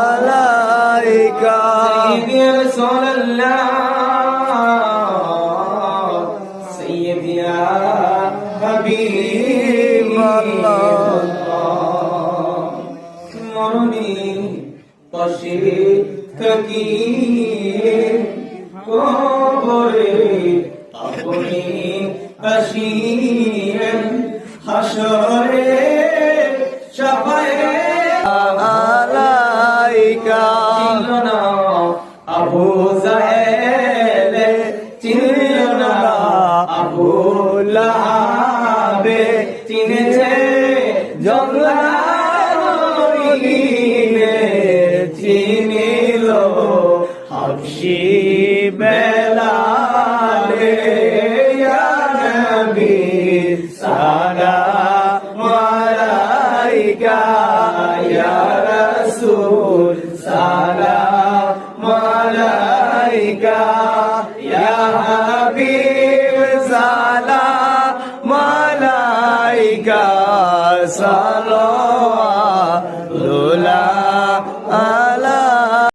আলাইকা সাইয়্যিদি রাসূলুল্লাহ সাইয়্যিদি ইয়া হাবিবাল্লাহ মরণে পাশে থাকি কবরে আপনি আসিয়েন হাসরে শাফায়ে আলাইকা চিনল না আবু জাহেল চিনল না আবু লাহাব চিনেছে জঙ্গলারিনে চিনিল হাবশি বেলালে ইয়া নবী সালাম আলাইকা ইয়া রাসূল সালাম আলাইকা ইয়া হাবিব সালাম আলাইকা সাল্লাল্লাহু